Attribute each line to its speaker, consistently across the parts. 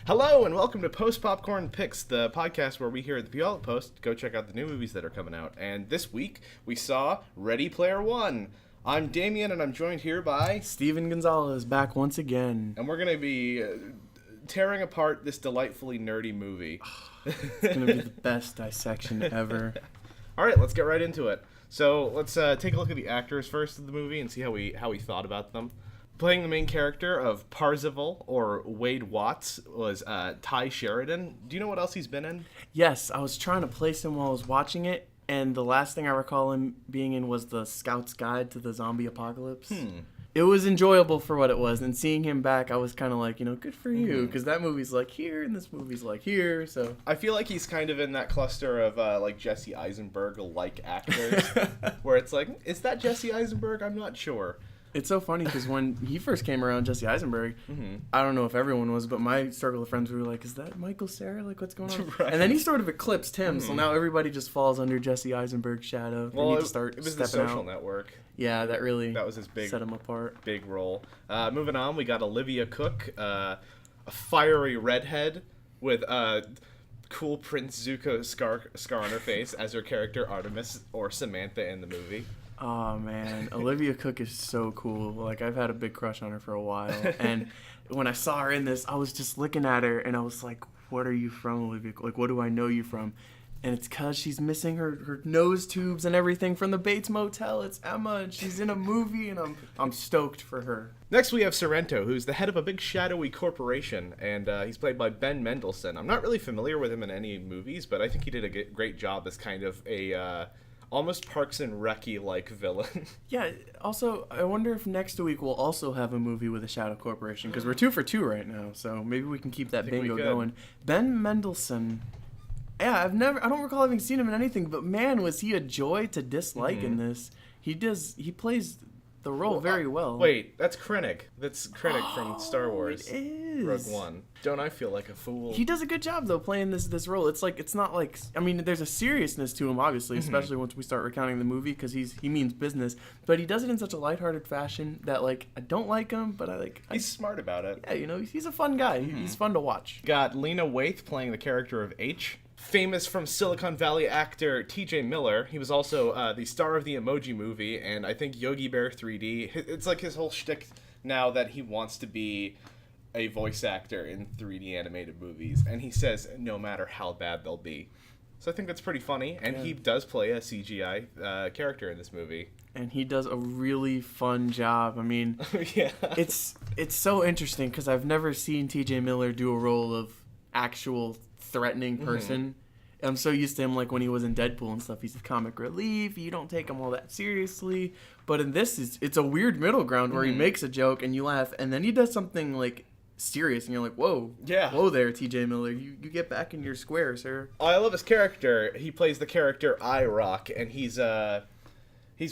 Speaker 1: Hello and welcome to Post Popcorn Picks, the podcast where we here at the Puyallup Post go check out the new movies that are coming out. And this week we saw Ready Player One. I'm Damien and I'm joined here by
Speaker 2: Steven Gonzalez back once again.
Speaker 1: And we're going to be tearing apart this delightfully nerdy movie.
Speaker 2: It's going to be the best dissection ever.
Speaker 1: All right, let's get right into it. So let's take a look at the actors first of the movie and see how we thought about them. Playing the main character of Parzival, or Wade Watts, was Ty Sheridan. Do you know what else he's been in?
Speaker 2: Yes, I was trying to place him while I was watching it, and the last thing I recall him being in was the Scout's Guide to the Zombie Apocalypse. It was enjoyable for what it was, and seeing him back, I was kind of like, good for you, because that movie's like here, and this movie's like here, so...
Speaker 1: I feel like he's kind of in that cluster of, like, Jesse Eisenberg-like actors, where it's like, is that Jesse Eisenberg? I'm not sure.
Speaker 2: It's so funny because when he first came around, Jesse Eisenberg, I don't know if everyone was, but my circle of friends were like, is that Michael Cera? Like, what's going on?
Speaker 1: Right.
Speaker 2: And then he sort of eclipsed him, so now everybody just falls under Jesse Eisenberg's shadow.
Speaker 1: Well,
Speaker 2: they need to start
Speaker 1: it was the
Speaker 2: stepping
Speaker 1: Social
Speaker 2: out.
Speaker 1: Network.
Speaker 2: Yeah, that
Speaker 1: was his
Speaker 2: set him apart.
Speaker 1: Big role. Moving on, we got Olivia Cooke, a fiery redhead with cool Prince Zuko scar on her face as her character Artemis or Samantha in the movie.
Speaker 2: Oh, man. Olivia Cooke is so cool. Like, I've had a big crush on her for a while. And when I saw her in this, I was just looking at her, and I was like, what are you from, Olivia Cooke? Like, what do I know you from? And it's because she's missing her nose tubes and everything from the Bates Motel. It's Emma, and she's in a movie, and I'm stoked for her.
Speaker 1: Next, we have Sorrento, who's the head of a big shadowy corporation, and he's played by Ben Mendelsohn. I'm not really familiar with him in any movies, but I think he did a great job as kind of a... almost Parks and Rec-y-like villain.
Speaker 2: Yeah, also, I wonder if next week we'll also have a movie with a Shadow Corporation, because we're 2 for 2 right now, so maybe we can keep that bingo going. Ben Mendelsohn, yeah, I don't recall having seen him in anything, but man, was he a joy to dislike in this. He plays the role very well.
Speaker 1: Wait, that's Krennic. That's Krennic from Star Wars.
Speaker 2: It is.
Speaker 1: Rogue One. Don't I feel like a fool?
Speaker 2: He does a good job though playing this role. It's not like, I mean, there's a seriousness to him obviously, especially once we start recounting the movie because he means business. But he does it in such a lighthearted fashion that like I don't like him, but he's
Speaker 1: smart about it.
Speaker 2: Yeah, he's a fun guy. He's fun to watch.
Speaker 1: Got Lena Waithe playing the character of H. Famous from Silicon Valley actor T.J. Miller. He was also the star of the Emoji Movie, and I think Yogi Bear 3D. It's like his whole shtick now that he wants to be a voice actor in 3D animated movies, and he says no matter how bad they'll be. So I think that's pretty funny, and he does play a CGI character in this movie.
Speaker 2: And he does a really fun job. I mean,
Speaker 1: yeah,
Speaker 2: it's so interesting because I've never seen T.J. Miller do a role of actual threatening person. I'm so used to him like when he was in Deadpool and stuff. He's a comic relief. You don't take him all that seriously. But in this, it's a weird middle ground where he makes a joke and you laugh, and then he does something like serious, and you're like, whoa, whoa there, T.J. Miller. You get back in your square, sir.
Speaker 1: Oh, I love his character. He plays the character I-Rock, and he's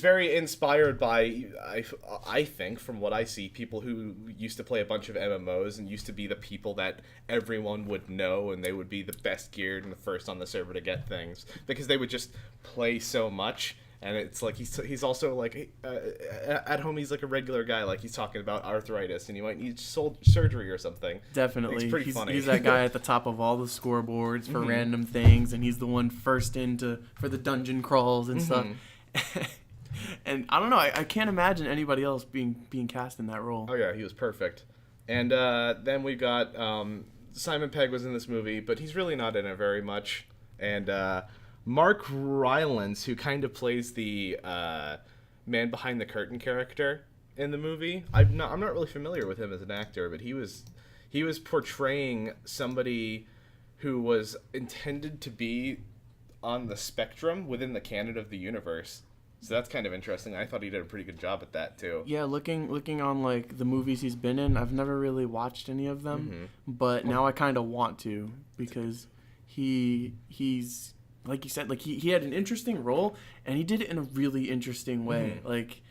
Speaker 1: very inspired by, I think, from what I see, people who used to play a bunch of MMOs and used to be the people that everyone would know, and they would be the best geared and the first on the server to get things because they would just play so much. And it's like he's also like at home he's like a regular guy, like he's talking about arthritis and he might need surgery or something.
Speaker 2: Definitely,
Speaker 1: it's pretty funny.
Speaker 2: He's that guy at the top of all the scoreboards for random things, and he's the one first for the dungeon crawls and stuff. And I don't know, I can't imagine anybody else being cast in that role.
Speaker 1: Oh yeah, he was perfect. And then we got Simon Pegg was in this movie, but he's really not in it very much. And Mark Rylance, who kind of plays the man behind the curtain character in the movie. I'm not really familiar with him as an actor, but he was portraying somebody who was intended to be on the spectrum within the canon of the universe. So that's kind of interesting. I thought he did a pretty good job at that too.
Speaker 2: Yeah, looking on like the movies he's been in, I've never really watched any of them, but now I kind of want to because he's like you said, like he had an interesting role and he did it in a really interesting way. Like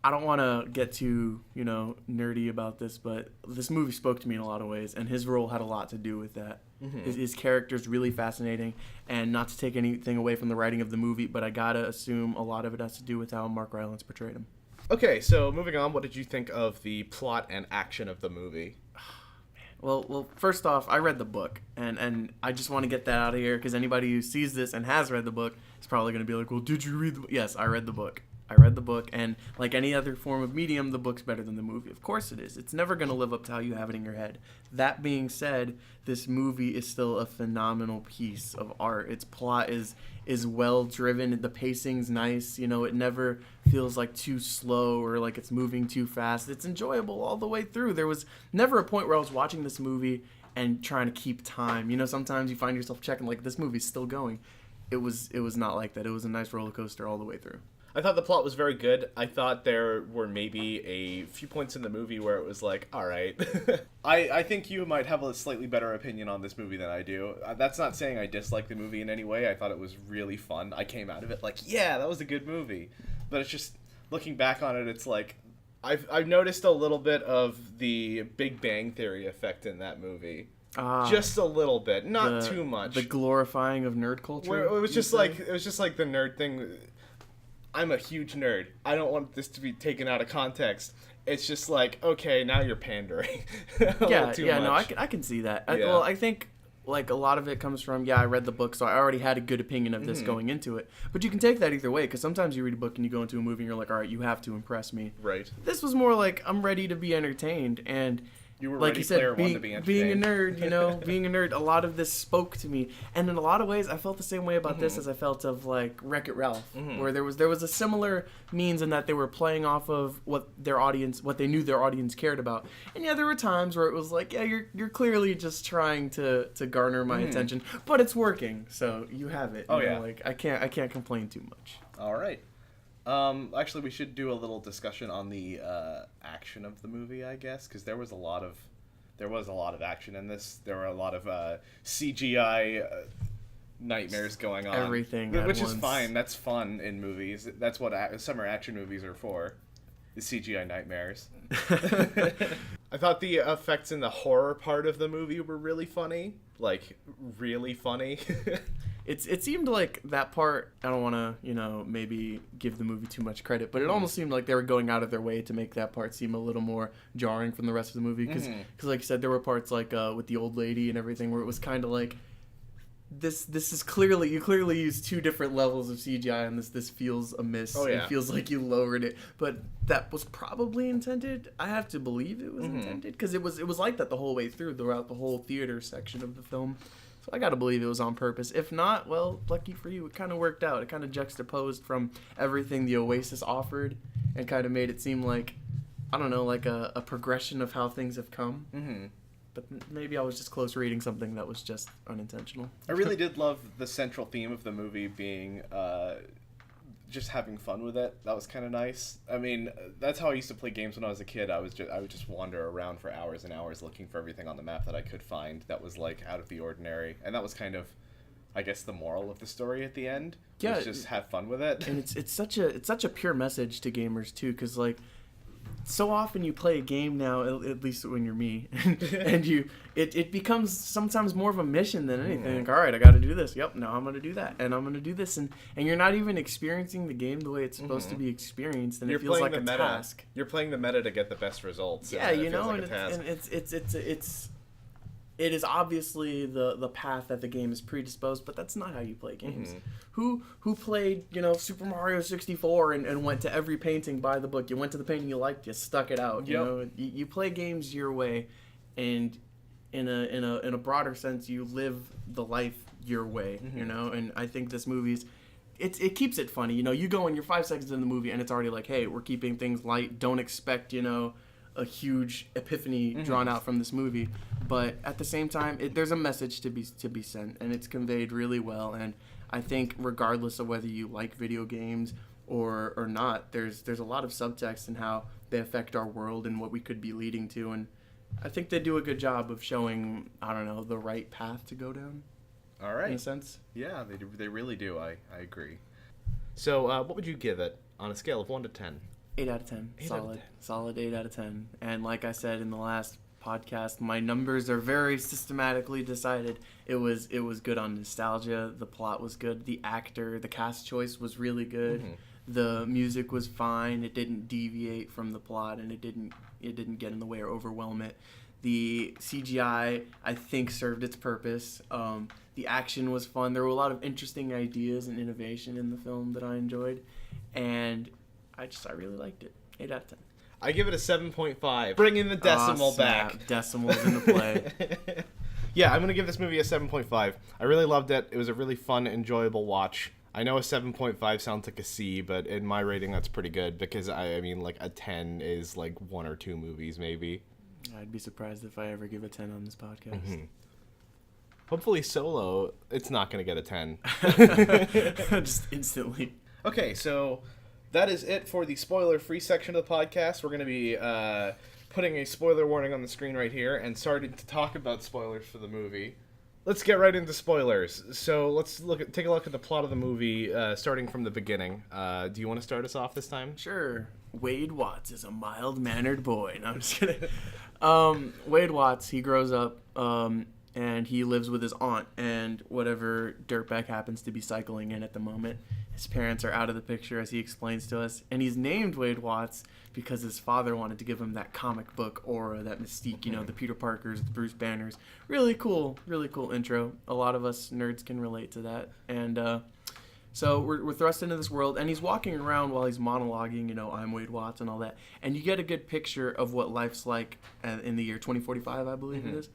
Speaker 2: I don't want to get too, nerdy about this, but this movie spoke to me in a lot of ways, and his role had a lot to do with that. His character's really fascinating, and not to take anything away from the writing of the movie, but I gotta assume a lot of it has to do with how Mark Rylance portrayed him.
Speaker 1: Okay, so moving on, what did you think of the plot and action of the movie?
Speaker 2: Man, Well, first off, I read the book, and I just want to get that out of here because anybody who sees this and has read the book is probably going to be like, well, did you read the book? Yes, I read the book. I read the book, and like any other form of medium, the book's better than the movie. Of course it is. It's never going to live up to how you have it in your head. That being said, this movie is still a phenomenal piece of art. Its plot is well driven. The pacing's nice. You know, it never feels like too slow or like it's moving too fast. It's enjoyable all the way through. There was never a point where I was watching this movie and trying to keep time. You know, sometimes you find yourself checking like this movie's still going. It was not like that. It was a nice roller coaster all the way through.
Speaker 1: I thought the plot was very good. I thought there were maybe a few points in the movie where it was like, all right. I think you might have a slightly better opinion on this movie than I do. That's not saying I dislike the movie in any way. I thought it was really fun. I came out of it like, yeah, that was a good movie. But it's just, looking back on it, it's like, I've noticed a little bit of the Big Bang Theory effect in that movie. Just a little bit, not too much.
Speaker 2: The glorifying of nerd culture.
Speaker 1: Where it was just like the nerd thing. I'm a huge nerd. I don't want this to be taken out of context. It's just like, okay, now you're pandering.
Speaker 2: Much. No, I can see that.
Speaker 1: Yeah.
Speaker 2: I think like a lot of it comes from, I read the book, so I already had a good opinion of this going into it. But you can take that either way, because sometimes you read a book and you go into a movie and you're like, all right, you have to impress me.
Speaker 1: Right.
Speaker 2: This was more like, I'm ready to be entertained, and
Speaker 1: you were
Speaker 2: like
Speaker 1: Ready
Speaker 2: you said,
Speaker 1: Player One to be entertained.
Speaker 2: being a nerd, being a nerd, a lot of this spoke to me. And in a lot of ways, I felt the same way about this as I felt of, like, Wreck-It Ralph, where there was a similar means in that they were playing off of what they knew their audience cared about. And yeah, there were times where it was like, yeah, you're clearly just trying to garner my attention, but it's working, so you have it. Like, I can't complain too much.
Speaker 1: All right. Actually, we should do a little discussion on the action of the movie, I guess, because there was a lot of action in this. There were a lot of CGI nightmares going on.
Speaker 2: Everything,
Speaker 1: which is fine. That's fun in movies. That's what summer action movies are for. The CGI nightmares. I thought the effects in the horror part of the movie were really funny. Like, really funny.
Speaker 2: It seemed like that part, I don't want to, maybe give the movie too much credit, but it almost seemed like they were going out of their way to make that part seem a little more jarring from the rest of the movie. Because, like you said, there were parts like with the old lady and everything where it was kind of like, this is clearly, you clearly used two different levels of CGI and this feels amiss.
Speaker 1: Oh, yeah.
Speaker 2: It feels like you lowered it. But that was probably intended. I have to believe it was intended because it was like that the whole way throughout the whole theater section of the film. So I gotta believe it was on purpose. If not, well, lucky for you, it kind of worked out. It kind of juxtaposed from everything the Oasis offered and kind of made it seem like, I don't know, like a progression of how things have come. But maybe I was just close reading something that was just unintentional.
Speaker 1: I really did love the central theme of the movie being just having fun with it. That was kind of nice. I mean, that's how I used to play games when I was a kid. I would just wander around for hours and hours looking for everything on the map that I could find that was like out of the ordinary. And that was kind of, I guess, the moral of the story at the end. Yeah, was just have fun with it.
Speaker 2: And it's such a pure message to gamers too, because like, so often you play a game now, at least when you're me, and it becomes sometimes more of a mission than anything. Like, all right, I got to do this. Yep, now I'm going to do that, and I'm going to do this, and you're not even experiencing the game the way it's supposed to be experienced, and it feels like a task.
Speaker 1: You're playing the meta to get the best results.
Speaker 2: Yeah, and it is obviously the path that the game is predisposed, but that's not how you play games. Who played, Super Mario 64 and went to every painting by the book? You went to the painting you liked, you stuck it out. You play games your way, and in a broader sense, you live the life your way. And I think this movie's it keeps it funny. You go and you're 5 seconds in the movie and it's already like, hey, we're keeping things light. Don't expect a huge epiphany drawn out from this movie, but at the same time, there's a message to be sent, and it's conveyed really well. And I think regardless of whether you like video games or not, there's a lot of subtext in how they affect our world and what we could be leading to. And I think they do a good job of showing, I don't know, the right path to go down.
Speaker 1: All right.
Speaker 2: In a sense.
Speaker 1: Yeah, they really do. I agree. So, what would you give it on a scale of 1 to 10?
Speaker 2: 8 out of 10. Solid 8 out of 10. And like I said in the last podcast, my numbers are very systematically decided. It was good on nostalgia. The plot was good. The cast choice was really good. The music was fine. It didn't deviate from the plot, and it didn't get in the way or overwhelm it. The CGI, I think, served its purpose. The action was fun. There were a lot of interesting ideas and innovation in the film that I enjoyed. And I really liked it. 8 out of 10.
Speaker 1: I give it a 7.5. Bringing the decimal back.
Speaker 2: Decimals into play.
Speaker 1: Yeah, I'm going to give this movie a 7.5. I really loved it. It was a really fun, enjoyable watch. I know a 7.5 sounds like a C, but in my rating, that's pretty good because, I mean, like, a 10 is, like, 1 or 2 movies, maybe.
Speaker 2: I'd be surprised if I ever give a 10 on this podcast.
Speaker 1: Mm-hmm. Hopefully Solo, it's not going to get a 10.
Speaker 2: Just instantly.
Speaker 1: Okay, so that is it for the spoiler-free section of the podcast. We're going to be putting a spoiler warning on the screen right here and starting to talk about spoilers for the movie. Let's get right into spoilers. So let's take a look at the plot of the movie, starting from the beginning. Do you want to start us off this time?
Speaker 2: Sure. Wade Watts is a mild-mannered boy. No, I'm just kidding. Wade Watts, he grows up, and he lives with his aunt and whatever dirtbag happens to be cycling in at the moment. His parents are out of the picture, as he explains to us. And he's named Wade Watts because his father wanted to give him that comic book aura, that mystique, you know, the Peter Parkers, the Bruce Banners. Really cool intro. A lot of us nerds can relate to that. And so we're thrust into this world, and he's walking around while he's monologuing, you know, I'm Wade Watts and all that. And you get a good picture of what life's like in the year 2045, I believe it is.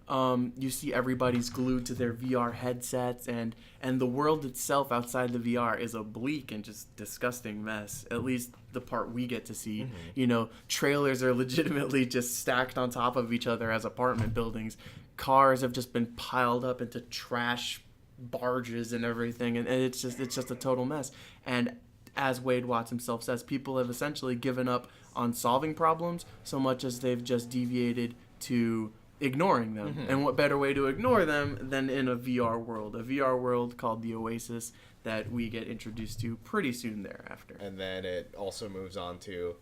Speaker 2: You see everybody's glued to their VR headsets, and the world itself outside the VR is a bleak and just disgusting mess. At least the part we get to see. Mm-hmm. You know, trailers are legitimately just stacked on top of each other as apartment buildings. Cars have just been piled up into trash barges and everything, and it's just a total mess. And as Wade Watts himself says, people have essentially given up on solving problems so much as they've just deviated to ignoring them. Mm-hmm. And what better way to ignore them than in a VR world called the Oasis that we get introduced to pretty soon thereafter.
Speaker 1: And then it also moves on to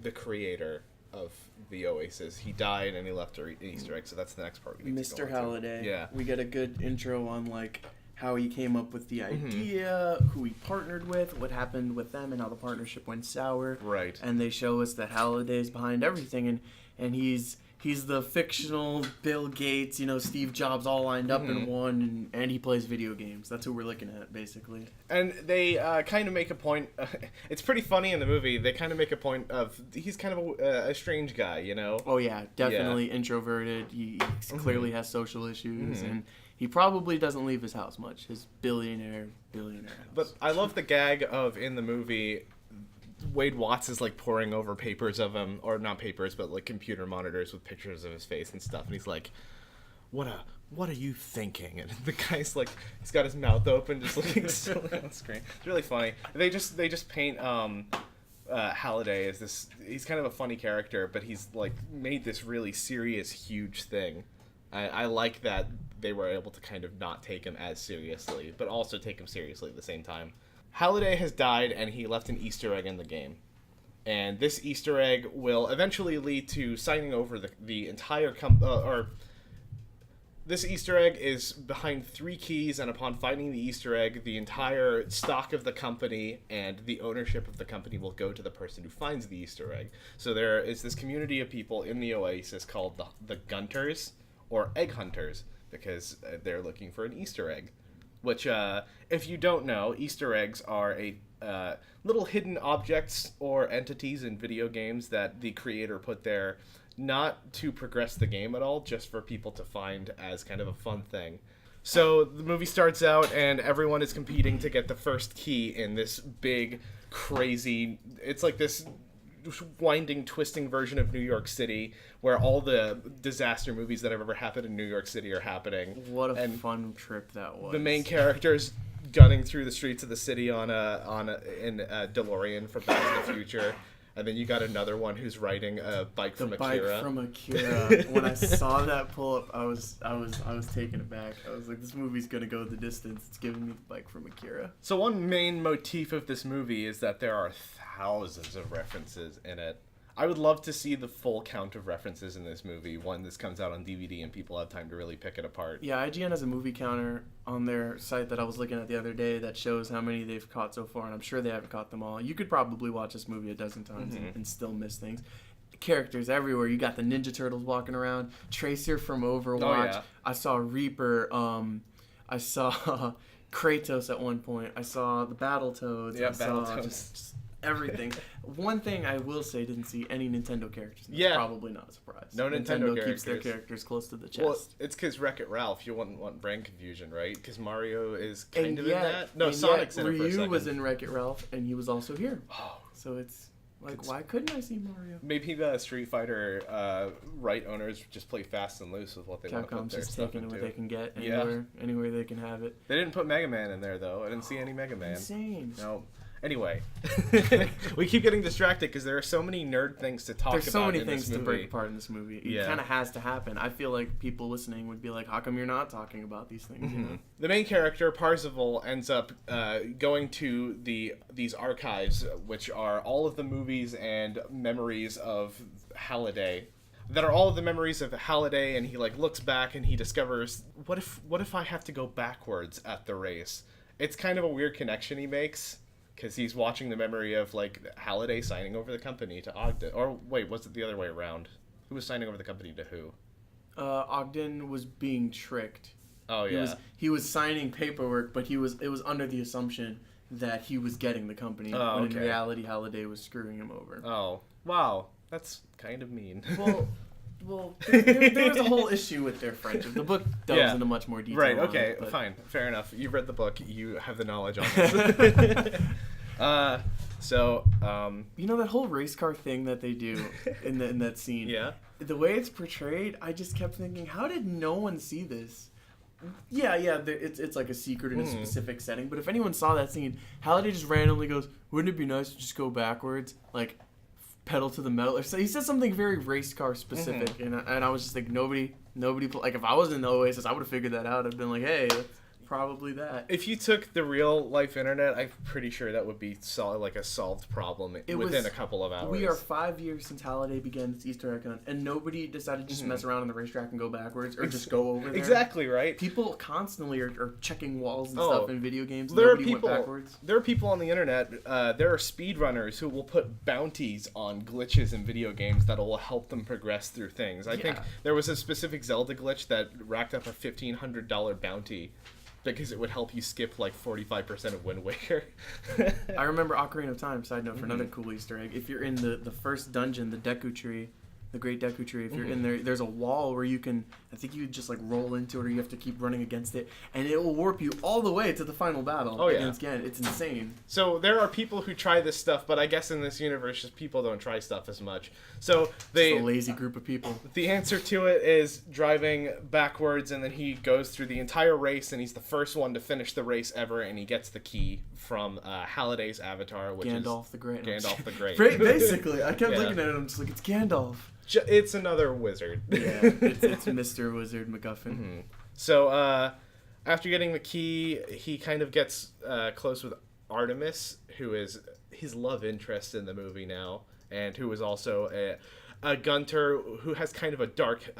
Speaker 1: the creator of the Oasis. He died and he left an Easter egg, so that's the next part we need to go
Speaker 2: Mr. Halliday.
Speaker 1: Yeah.
Speaker 2: We get a good intro on like how he came up with the idea, who he partnered with, what happened with them, and how the partnership went sour.
Speaker 1: Right.
Speaker 2: And they show us that Halliday's behind everything, and he's the fictional Bill Gates, you know, Steve Jobs all lined up in one, and he plays video games. That's who we're looking at, basically.
Speaker 1: And they kind of make a point. It's pretty funny in the movie. They kind of make a point of he's kind of a strange guy, you know?
Speaker 2: Oh, yeah. Definitely introverted. He clearly has social issues, and he probably doesn't leave his house much. His billionaire house.
Speaker 1: But I love the gag of, in the movie, Wade Watts is like poring over papers of him, or not papers, but like computer monitors with pictures of his face and stuff, and he's like, what are you thinking? And the guy's like, he's got his mouth open, just looking silly on screen. It's really funny. They just paint Halliday as this, he's kind of a funny character, but he's like made this really serious, huge thing. I like that they were able to kind of not take him as seriously, but also take him seriously at the same time. Halliday has died, and he left an Easter egg in the game. And this Easter egg will eventually lead to signing over the entire this Easter egg is behind 3 keys, and upon finding the Easter egg, the entire stock of the company and the ownership of the company will go to the person who finds the Easter egg. So there is this community of people in the Oasis called the Gunters, or Egg Hunters, because they're looking for an Easter egg. Which, if you don't know, Easter eggs are little hidden objects or entities in video games that the creator put there not to progress the game at all, just for people to find as kind of a fun thing. So the movie starts out, and everyone is competing to get the first key in this big, crazy... It's like this winding, twisting version of New York City, where all the disaster movies that have ever happened in New York City are happening.
Speaker 2: What a fun trip that was.
Speaker 1: The main character's gunning through the streets of the city in a DeLorean from Back to the Future. And then you got another one who's riding a bike from Akira.
Speaker 2: Bike from Akira. When I saw that pull up, I was taken aback. I was like, this movie's gonna go the distance. It's giving me the bike from Akira.
Speaker 1: So one main motif of this movie is that there are thousands of references in it. I would love to see the full count of references in this movie when this comes out on DVD and people have time to really pick it apart.
Speaker 2: Yeah, IGN has a movie counter on their site that I was looking at the other day that shows how many they've caught so far, and I'm sure they haven't caught them all. You could probably watch this movie a dozen times and still miss things. characters everywhere. You got the Ninja Turtles walking around, Tracer from Overwatch. I saw Reaper. I saw Kratos at one point. I saw the Battletoads.
Speaker 1: Yeah,
Speaker 2: I saw just everything. One thing I will say, didn't see any Nintendo characters. That's probably not a surprise.
Speaker 1: No Nintendo characters.
Speaker 2: Keeps their characters close to the chest.
Speaker 1: Well, it's because Wreck-It Ralph. You wouldn't want brand confusion, right? Because Mario is kind of
Speaker 2: in
Speaker 1: that. No, Sonic's in it for a second.
Speaker 2: Ryu was in Wreck-It Ralph, and he was also here. Oh. So it's like, why couldn't I see Mario?
Speaker 1: Maybe the Street Fighter right owners just play fast and loose with what they want to put their
Speaker 2: just
Speaker 1: stuff
Speaker 2: taking
Speaker 1: into.
Speaker 2: what they can get anywhere they can have it.
Speaker 1: They didn't put Mega Man in there, though. I didn't see any Mega Man.
Speaker 2: Insane.
Speaker 1: No. Anyway, we keep getting distracted because there are so many nerd things to talk about.
Speaker 2: There's so many things to break apart in this movie. It kind of has to happen. I feel like people listening would be like, how come you're not talking about these things?
Speaker 1: Mm-hmm.
Speaker 2: You know?
Speaker 1: The main character, Parzival, ends up going to these archives, which are all of the movies and memories of Halliday. That are all of the memories of Halliday, and he looks back and he discovers, what if I have to go backwards at the race? It's kind of a weird connection he makes. Because he's watching the memory of, Halliday signing over the company to Ogden. Or, wait, was it the other way around? Who was signing over the company to who?
Speaker 2: Ogden was being tricked.
Speaker 1: Oh, yeah.
Speaker 2: He was signing paperwork, but it was under the assumption that he was getting the company. When in reality, Halliday was screwing him over.
Speaker 1: Oh, wow. That's kind of mean.
Speaker 2: Well, there was a whole issue with their friendship. The book delves into much more detail.
Speaker 1: Right, okay, fine. Fair enough. You've read the book. You have the knowledge on this.
Speaker 2: You know that whole race car thing that they do in that scene?
Speaker 1: Yeah.
Speaker 2: The way it's portrayed, I just kept thinking, how did no one see this? Yeah, it's like a secret in a specific setting, but if anyone saw that scene, Halliday just randomly goes, wouldn't it be nice to just go backwards? Pedal to the metal, or so he said something very race car specific, and I was just like, nobody, if I was in the Oasis, I would have figured that out. I'd been like, hey, that's probably that.
Speaker 1: If you took the real life internet, I'm pretty sure that would be a solved problem within a couple of hours.
Speaker 2: We are 5 years since Halliday began this Easter egg hunt, and nobody decided to just mess around on the racetrack and go backwards, or just go over there.
Speaker 1: Exactly, right?
Speaker 2: People constantly are checking walls and stuff in video games.
Speaker 1: Nobody
Speaker 2: went backwards.
Speaker 1: There are people on the internet, there are speedrunners who will put bounties on glitches in video games that will help them progress through things. I think there was a specific Zelda glitch that racked up a $1,500 bounty because it would help you skip 45% of Wind Waker.
Speaker 2: I remember Ocarina of Time, side note, for another cool Easter egg. If you're in the first dungeon, the Deku Tree, the Great Deku Tree, if you're in there, there's a wall where you can, I think you just roll into it, or you have to keep running against it, and it will warp you all the way to the final battle against Ganon. It's insane.
Speaker 1: So there are people who try this stuff, but I guess in this universe, just people don't try stuff as much. So
Speaker 2: just a lazy group of people.
Speaker 1: The answer to it is driving backwards, and then he goes through the entire race, and he's the first one to finish the race ever, and he gets the key from Halliday's avatar, which
Speaker 2: Gandalf the Great.
Speaker 1: Gandalf the Great.
Speaker 2: Basically, I kept looking at it, I'm just like, it's Gandalf.
Speaker 1: It's another wizard.
Speaker 2: It's Mr. Wizard MacGuffin.
Speaker 1: So after getting the key, he kind of gets close with Artemis, who is his love interest in the movie now, and who is also a Gunter who has kind of a dark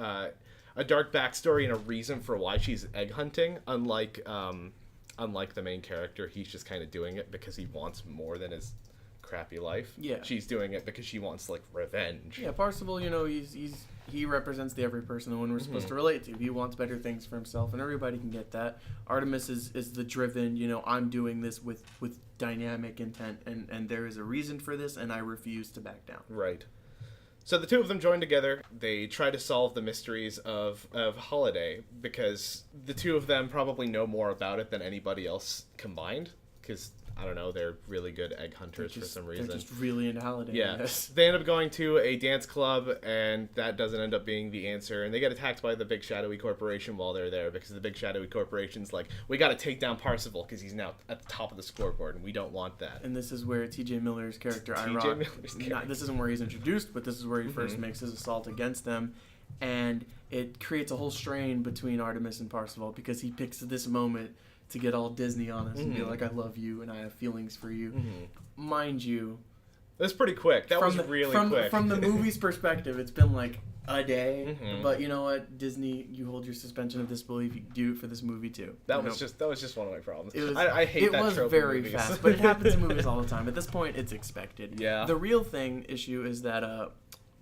Speaker 1: backstory and a reason for why she's egg hunting. Unlike the main character, he's just kind of doing it because he wants more than his crappy life.
Speaker 2: Yeah.
Speaker 1: She's doing it because she wants revenge.
Speaker 2: Yeah, Parzival, he represents the every person the one we're supposed to relate to. He wants better things for himself, and everybody can get that. Artemis is the driven, I'm doing this with dynamic intent, and there is a reason for this, and I refuse to back down.
Speaker 1: Right. So the two of them join together. They try to solve the mysteries of Halliday, because the two of them probably know more about it than anybody else combined, because I don't know, they're really good egg hunters for some reason.
Speaker 2: They're just really into Halliday.
Speaker 1: Yeah.
Speaker 2: Yes.
Speaker 1: They end up going to a dance club, and that doesn't end up being the answer. And they get attacked by the big shadowy corporation while they're there, because the big shadowy corporation's like, we got to take down Parzival because he's now at the top of the scoreboard, and we don't want that.
Speaker 2: And this is where T.J. Miller's character, this isn't where he's introduced, but this is where he first makes his assault against them. And it creates a whole strain between Artemis and Parzival, because he picks this moment to get all Disney on us and be like, I love you and I have feelings for you. Mind you,
Speaker 1: that's pretty quick. That was really quick.
Speaker 2: From the movie's perspective, it's been a day. But you know what, Disney, you hold your suspension of disbelief. You do it for this movie too.
Speaker 1: That was just one of my problems. I hate that trope.
Speaker 2: It was very fast, but it happens in movies all the time. At this point, it's expected.
Speaker 1: Yeah.
Speaker 2: The real issue is that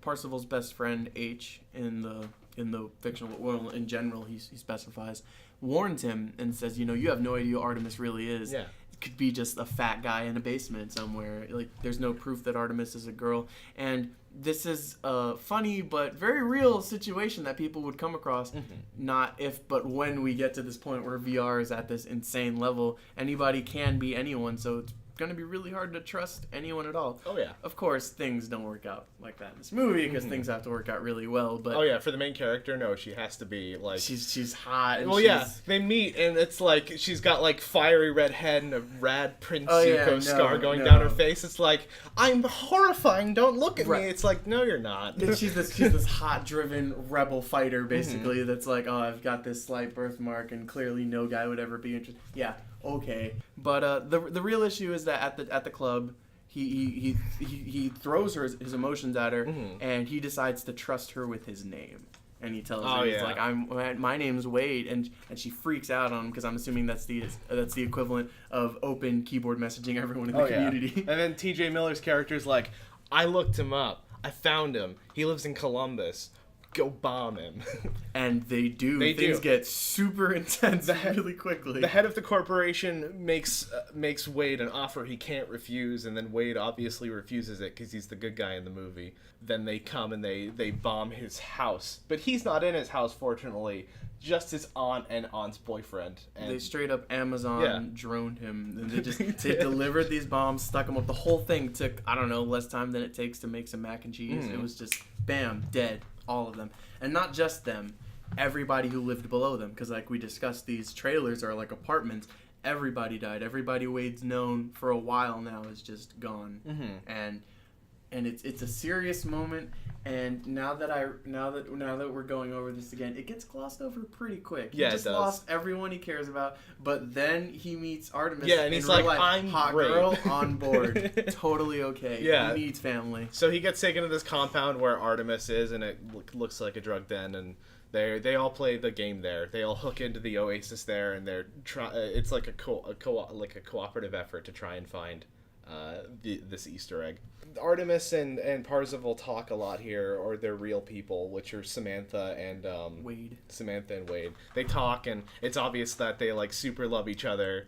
Speaker 2: Parsifal's best friend H in the fictional world in general, he specifies, warns him and says, you know, you have no idea who Artemis really is.
Speaker 1: Yeah.
Speaker 2: Could be just a fat guy in a basement somewhere. Like, there's no proof that Artemis is a girl. And this is a funny but very real situation that people would come across. Not if, but when we get to this point where VR is at this insane level, anybody can be anyone, so it's going to be really hard to trust anyone at all.
Speaker 1: Oh, yeah.
Speaker 2: Of course, things don't work out like that in this movie, because things have to work out really well, but...
Speaker 1: Oh, yeah, for the main character, no, she has to be, like...
Speaker 2: She's hot, and
Speaker 1: well, yeah, they meet, and it's like, she's got, like, fiery red head and a rad Prince Zuko scar going down her face. It's like, I'm horrifying, don't look at me. It's like, no, you're not.
Speaker 2: And she's this hot-driven rebel fighter, basically, that's like, oh, I've got this slight birthmark, and clearly no guy would ever be interested. Yeah, okay. But the real issue is that at the club, he throws his emotions at her, and he decides to trust her with his name. And he tells her, he's like, my name's Wade, and she freaks out on him, because I'm assuming that's the equivalent of open keyboard messaging everyone in the community.
Speaker 1: And then T.J. Miller's character's like, I looked him up, I found him, he lives in Columbus. Go bomb him.
Speaker 2: And they do. Things get super intense really quickly.
Speaker 1: The head of the corporation makes Wade an offer he can't refuse, and then Wade obviously refuses it because he's the good guy in the movie. Then they come and they bomb his house. But he's not in his house, fortunately. Just his aunt and aunt's boyfriend. And
Speaker 2: they straight up Amazon droned him. And they delivered these bombs, stuck them up. The whole thing took, I don't know, less time than it takes to make some mac and cheese. It was just, bam, dead. All of them. And not just them, everybody who lived below them, because like we discussed, these trailers are like apartments. Everybody died. Everybody Wade's known for a while now is just gone. And it's a serious moment. And now that we're going over this again, it gets glossed over pretty quick. He just lost everyone he cares about, but then he meets Artemis.
Speaker 1: Yeah, and he's like, I'm
Speaker 2: hot
Speaker 1: great.
Speaker 2: Girl on board, totally okay.
Speaker 1: Yeah,
Speaker 2: he needs family.
Speaker 1: So he gets taken to this compound where Artemis is, and it looks like a drug den, and they all play the game there. They all hook into the Oasis there, and it's like a cooperative effort to try and find this Easter egg. Artemis and Parzival talk a lot here, or they're real people, which are Samantha and
Speaker 2: Wade.
Speaker 1: Samantha and Wade. They talk, and it's obvious that they like super love each other.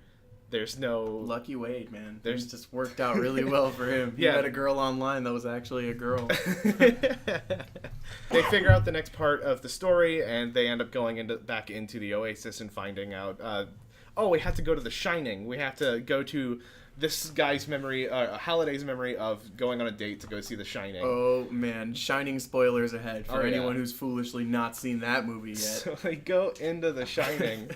Speaker 1: There's no
Speaker 2: lucky Wade, man. There's just worked out really well for him. He met a girl online that was actually a girl.
Speaker 1: They figure out the next part of the story, and they end up going back into the Oasis and finding out. We have to go to The Shining. We have to go to this guy's memory, Halliday's memory of going on a date to go see The Shining.
Speaker 2: Oh, man. Shining spoilers ahead for anyone who's foolishly not seen that movie yet.
Speaker 1: So they go into The Shining,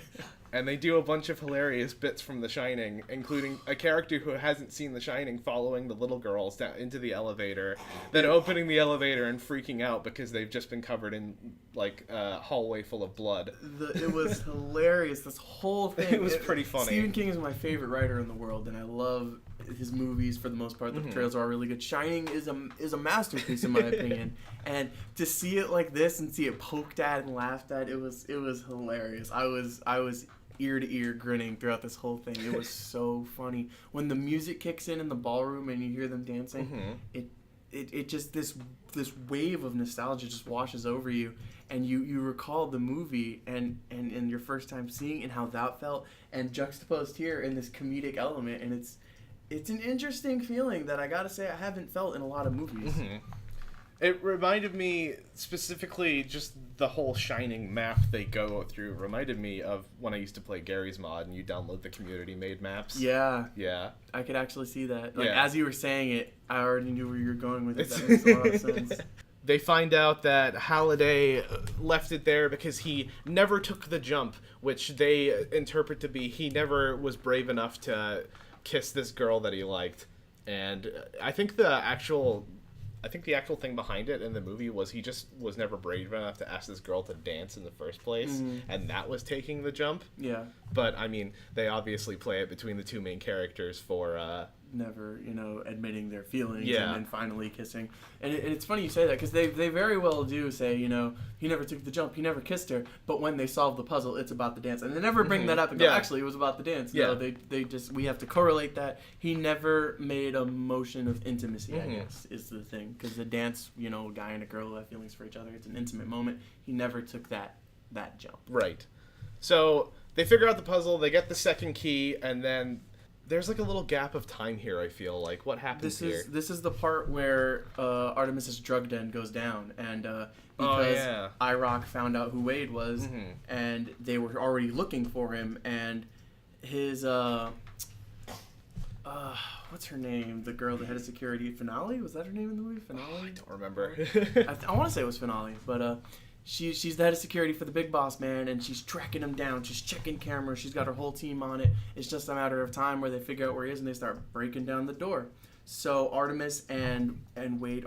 Speaker 1: and they do a bunch of hilarious bits from The Shining, including a character who hasn't seen The Shining following the little girls down into the elevator, then opening the elevator and freaking out because they've just been covered in, like, a hallway full of blood. It
Speaker 2: was hilarious, this whole thing.
Speaker 1: It was pretty funny.
Speaker 2: Stephen King is my favorite writer in the world, and I love his movies for the most part. The portrayals are really good. Shining is a masterpiece in my opinion, and to see it like this and see it poked at and laughed at, it was hilarious. I was ear to ear grinning throughout this whole thing. It was so funny when the music kicks in the ballroom and you hear them dancing. It just this wave of nostalgia just washes over you, and you recall the movie and your first time seeing it and how that felt, and juxtaposed here in this comedic element, and it's an interesting feeling that I gotta say I haven't felt in a lot of movies.
Speaker 1: It reminded me, specifically, just the whole Shining map they go through reminded me of when I used to play Gary's Mod and you download the community-made maps.
Speaker 2: Yeah.
Speaker 1: Yeah.
Speaker 2: I could actually see that. As you were saying it, I already knew where you were going with it. That makes a lot of sense.
Speaker 1: They find out that Halliday left it there because he never took the jump, which they interpret to be he never was brave enough to kiss this girl that he liked. And I think the actual thing behind it in the movie was he just was never brave enough to ask this girl to dance in the first place, and that was taking the jump.
Speaker 2: Yeah.
Speaker 1: But, I mean, they obviously play it between the two main characters for
Speaker 2: never, admitting their feelings
Speaker 1: Yeah.
Speaker 2: and then finally kissing. And it's funny you say that because they very well do say, he never took the jump, he never kissed her. But when they solve the puzzle, it's about the dance, and they never bring that up and go,
Speaker 1: Yeah.
Speaker 2: actually, it was about the dance.
Speaker 1: Yeah.
Speaker 2: No, they just we have to correlate that. He never made a motion of intimacy. I guess is the thing because the dance, a guy and a girl have feelings for each other. It's an intimate moment. He never took that jump.
Speaker 1: Right. So they figure out the puzzle, they get the second key, and then there's like a little gap of time here, I feel like. What happens here?
Speaker 2: This is the part where Artemis's drug den goes down, and because IROC found out who Wade was, and they were already looking for him, and his what's her name? The girl, the head of security, Finale? Was that her name in the movie? Finale?
Speaker 1: I don't remember.
Speaker 2: I want to say it was Finale, but she's the head of security for the big boss man, and she's tracking him down. She's checking cameras. She's got her whole team on it. It's just a matter of time where they figure out where he is and they start breaking down the door. So Artemis and Wade,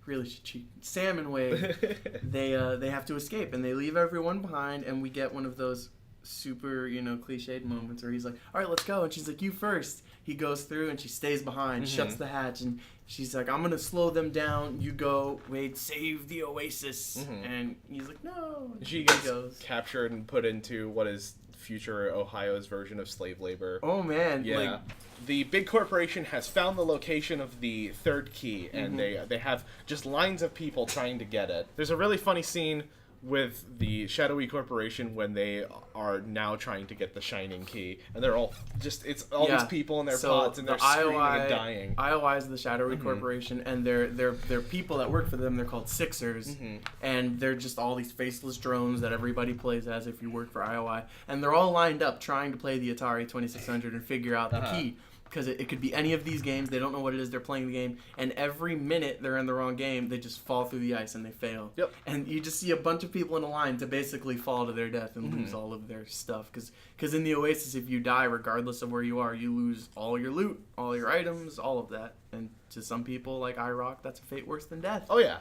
Speaker 2: really should cheat. Sam and Wade, they have to escape and they leave everyone behind, and we get one of those super cliched moments where he's like, all right, let's go, and she's like, you first. He goes through and she stays behind, shuts the hatch, and she's like, I'm gonna slow them down, you go, Wade, save the Oasis. And he's like, no.
Speaker 1: She gets captured and put into what is future Ohio's version of slave labor.
Speaker 2: Oh man.
Speaker 1: Yeah. The big corporation has found the location of the third key, and they have just lines of people trying to get it. There's a really funny scene with the shadowy corporation when they are now trying to get the shining key, and they're all just, it's all these people in their pods, and they're screaming and dying.
Speaker 2: IOI is the shadowy corporation, and they're people that work for them. They're called Sixers, and they're just all these faceless drones that everybody plays as if you work for IOI, and they're all lined up trying to play the Atari 2600 and figure out the key. Because it could be any of these games. They don't know what it is. They're playing the game. And every minute they're in the wrong game, they just fall through the ice and they fail.
Speaker 1: Yep.
Speaker 2: And you just see a bunch of people in a line to basically fall to their death and lose all of their stuff. Because in the Oasis, if you die, regardless of where you are, you lose all your loot, all your items, all of that. And to some people, like IROC, that's a fate worse than death.
Speaker 1: Oh, yeah.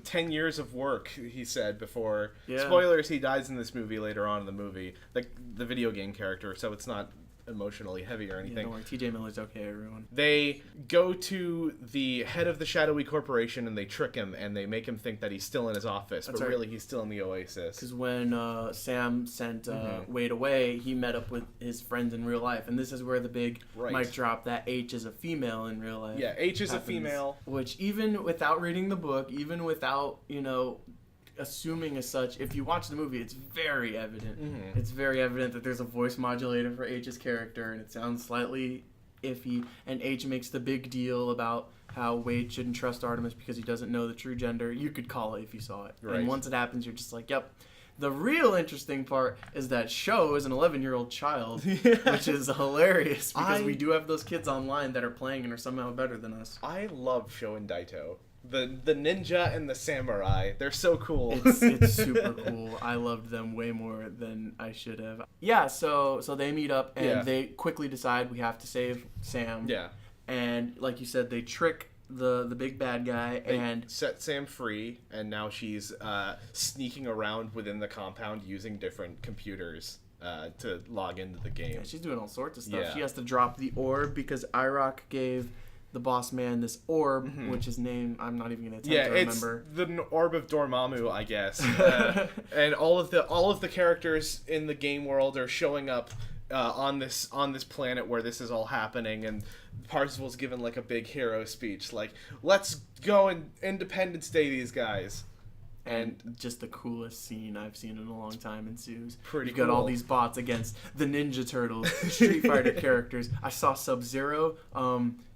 Speaker 1: 10 years of work, he said before.
Speaker 2: Yeah.
Speaker 1: Spoilers, he dies in this movie later on in the movie. Like, the video game character, so it's not emotionally heavy or anything.
Speaker 2: Yeah, don't worry. TJ Miller's okay, everyone.
Speaker 1: They go to the head of the shadowy corporation and they trick him and they make him think that he's still in his office, but really he's still in the Oasis.
Speaker 2: Because when Sam sent Wade away, he met up with his friends in real life, and this is where the big mic drop that H is a female in real life.
Speaker 1: Yeah, H is a female.
Speaker 2: Which, even without reading the book, even without, assuming as such, if you watch the movie, it's very evident. It's very evident that there's a voice modulator for H's character, and it sounds slightly iffy, and H makes the big deal about how Wade shouldn't trust Artemis because he doesn't know the true gender. You could call it if you saw it. Right. And once it happens, you're just like, yep. The real interesting part is that Sho is an 11-year-old child, which is hilarious because we do have those kids online that are playing and are somehow better than us.
Speaker 1: I love Sho and Daito. The ninja and the samurai, they're so cool.
Speaker 2: It's super cool. I loved them way more than I should have. Yeah, so they meet up and they quickly decide we have to save Sam.
Speaker 1: Yeah.
Speaker 2: And like you said, they trick the big bad guy and
Speaker 1: set Sam free, and now she's sneaking around within the compound using different computers to log into the game.
Speaker 2: Yeah, she's doing all sorts of stuff.
Speaker 1: Yeah.
Speaker 2: She has to drop the orb because IROC gave the boss man this orb, which is named, I'm not even going to attempt to remember.
Speaker 1: Yeah, it's the orb of Dormammu, I guess. And all of the characters in the game world are showing up on this planet where this is all happening, and Parzival's given like a big hero speech, like, let's go and Independence Day these guys.
Speaker 2: And just the coolest scene I've seen in a long time ensues.
Speaker 1: Pretty
Speaker 2: You've got
Speaker 1: cool.
Speaker 2: all these bots against the Ninja Turtles, Street Fighter characters. I saw Sub-Zero.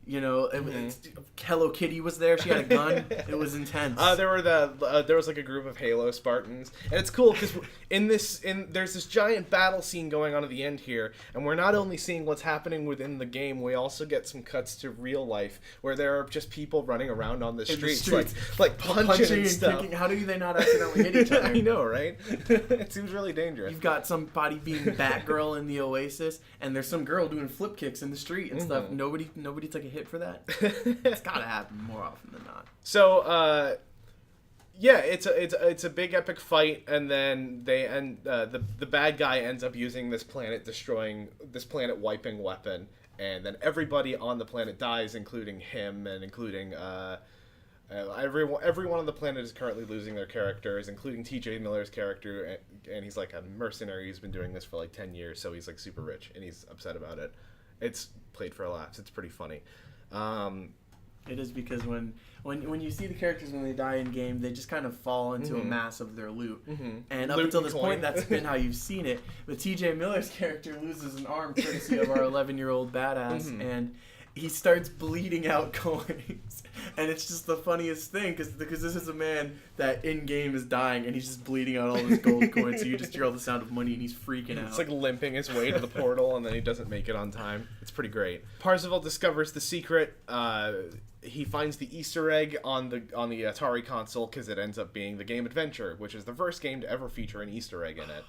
Speaker 2: Hello Kitty was there. She had a gun. It was intense.
Speaker 1: There was like a group of Halo Spartans, and it's cool because there's this giant battle scene going on at the end here, and we're not only seeing what's happening within the game, we also get some cuts to real life where there are just people running around on the streets. Like punching and stuff.
Speaker 2: Thinking, how do they not accidentally hit each other?
Speaker 1: I know, right? It seems really dangerous.
Speaker 2: You've got somebody being Batgirl in the Oasis, and there's some girl doing flip kicks in the street and stuff. Nobody took a hit for that. It's gotta happen more often than not.
Speaker 1: So, it's a big epic fight, and then the bad guy ends up using this planet wiping weapon, and then everybody on the planet dies, including him and including everyone on the planet is currently losing their characters, including T.J. Miller's character, and he's like a mercenary who's been doing this for like 10 years, so he's like super rich, and he's upset about it. It's played for laughs. It's pretty funny.
Speaker 2: It is, because when you see the characters when they die in game, they just kind of fall into a mass of their loot. And up until this point, that's been how you've seen it. But T.J. Miller's character loses an arm courtesy of our 11-year-old badass, and he starts bleeding out coins. And it's just the funniest thing, because this is a man that in-game is dying, and he's just bleeding out all his gold coins, so you just hear all the sound of money, and he's freaking out.
Speaker 1: It's like limping his way to the portal, and then he doesn't make it on time. It's pretty great. Parzival discovers the secret. He finds the Easter egg on the Atari console, because it ends up being the game Adventure, which is the first game to ever feature an Easter egg in it.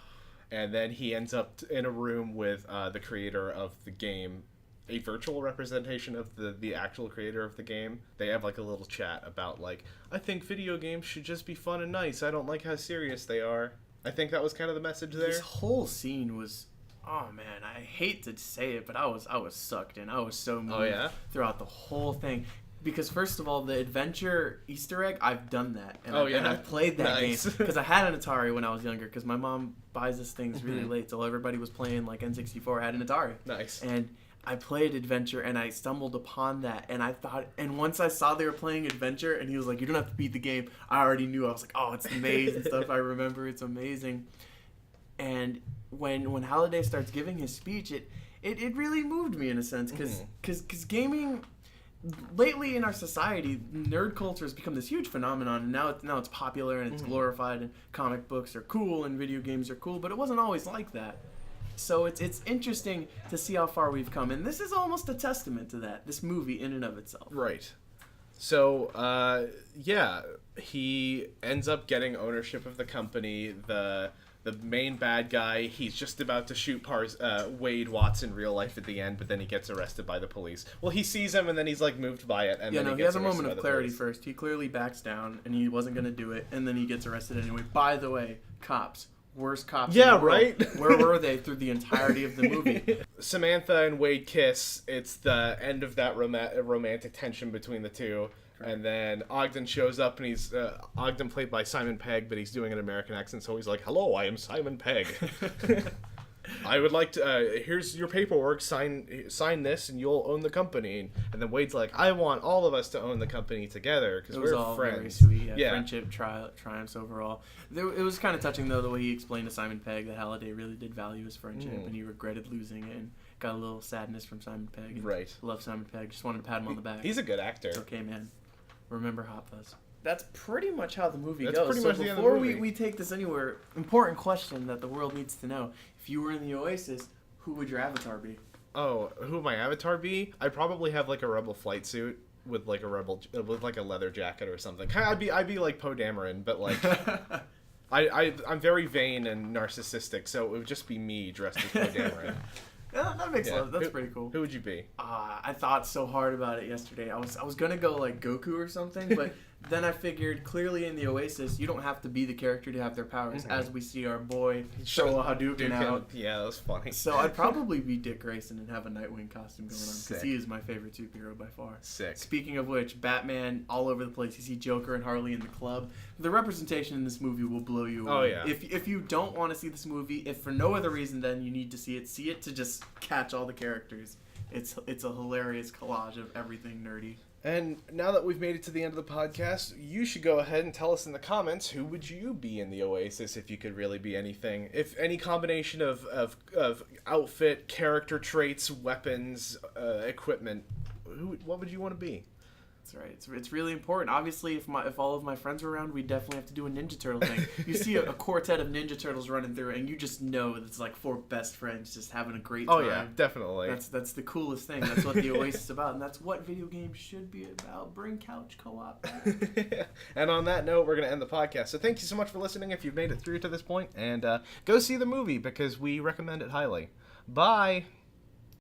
Speaker 1: And then he ends up in a room with the creator of the game, a virtual representation of the actual creator of the game. They have like a little chat about like, I think video games should just be fun and nice. I don't like how serious they are. I think that was kind of the message there.
Speaker 2: This whole scene was, oh man, I hate to say it, but I was sucked in. I was so moved throughout the whole thing. Because first of all, the Adventure Easter egg, I've done that. And and I've played that game. Because I had an Atari when I was younger, because my mom buys us things really late. So everybody was playing like N64, I had an Atari.
Speaker 1: Nice.
Speaker 2: And I played Adventure, and I stumbled upon that, and I thought, and once I saw they were playing Adventure, and he was like, you don't have to beat the game, I already knew. I was like, oh, it's the maze and stuff. I remember it's amazing. And when Halliday starts giving his speech, it really moved me in a sense, because gaming, lately in our society, nerd culture has become this huge phenomenon, and now it's popular and it's glorified, and comic books are cool and video games are cool, but it wasn't always like that. So it's interesting to see how far we've come, and this is almost a testament to that, this movie in and of itself.
Speaker 1: Right. So, he ends up getting ownership of the company. The main bad guy, he's just about to shoot Wade Watts in real life at the end, but then he gets arrested by the police. Well, he sees him, and then he's, like, moved by it, and then he gets arrested by the police.
Speaker 2: He has a moment of clarity first. He clearly backs down, and he wasn't going to do it, and then he gets arrested anyway. By the way, cops. Worst cops in the world.
Speaker 1: Right?
Speaker 2: Where were they through the entirety of the movie?
Speaker 1: Samantha and Wade kiss. It's the end of that romantic tension between the two. And then Ogden shows up, and he's Ogden played by Simon Pegg, but he's doing an American accent, so he's like, "Hello, I am Simon Pegg. I would like to. Here's your paperwork. Sign this, and you'll own the company." And then Wade's like, "I want all of us to own the company together because we're all friends."
Speaker 2: Very sweet. Friendship triumphs overall. It was kind of touching though the way he explained to Simon Pegg that Halliday really did value his friendship, and he regretted losing it, and got a little sadness from Simon Pegg.
Speaker 1: Right.
Speaker 2: Love Simon Pegg. Just wanted to pat him on the back.
Speaker 1: He's a good actor.
Speaker 2: It's okay, man. Remember Hot Fuzz. That's pretty much how the movie goes.
Speaker 1: That's pretty much the end of the movie.
Speaker 2: Before we take this anywhere, important question that the world needs to know. If you were in the Oasis, who would your avatar be?
Speaker 1: Oh, who would my avatar be? I'd probably have like a rebel flight suit with like a leather jacket or something. I'd be like Poe Dameron, but like I'm very vain and narcissistic, so it would just be me dressed as Poe Dameron.
Speaker 2: Yeah, that makes sense. That's pretty cool.
Speaker 1: Who would you be?
Speaker 2: I thought so hard about it yesterday. I was gonna go like Goku or something, but then I figured clearly in the Oasis you don't have to be the character to have their powers, as we see our boy Showa Hadouken out.
Speaker 1: Yeah, that was funny.
Speaker 2: So I'd probably be Dick Grayson and have a Nightwing costume going on, because he is my favorite superhero by far.
Speaker 1: Sick.
Speaker 2: Speaking of which, Batman all over the place. You see Joker and Harley in the club. The representation in this movie will blow you away.
Speaker 1: Oh yeah.
Speaker 2: If you don't want to see this movie, if for no other reason then you need to see it to just catch all the characters. It's a hilarious collage of everything nerdy.
Speaker 1: And now that we've made it to the end of the podcast, you should go ahead and tell us in the comments, who would you be in the Oasis if you could really be anything? If any combination of outfit, character traits, weapons, equipment, what would you want to be?
Speaker 2: That's right. It's really important. Obviously, if all of my friends were around, we'd definitely have to do a Ninja Turtle thing. You see a quartet of Ninja Turtles running through, and you just know it's like four best friends just having a great time.
Speaker 1: Oh yeah, definitely.
Speaker 2: That's the coolest thing. That's what the Oasis is about, and that's what video games should be about. Bring couch co-op back.
Speaker 1: And on that note, we're going to end the podcast. So thank you so much for listening if you've made it through to this point, and go see the movie because we recommend it highly. Bye!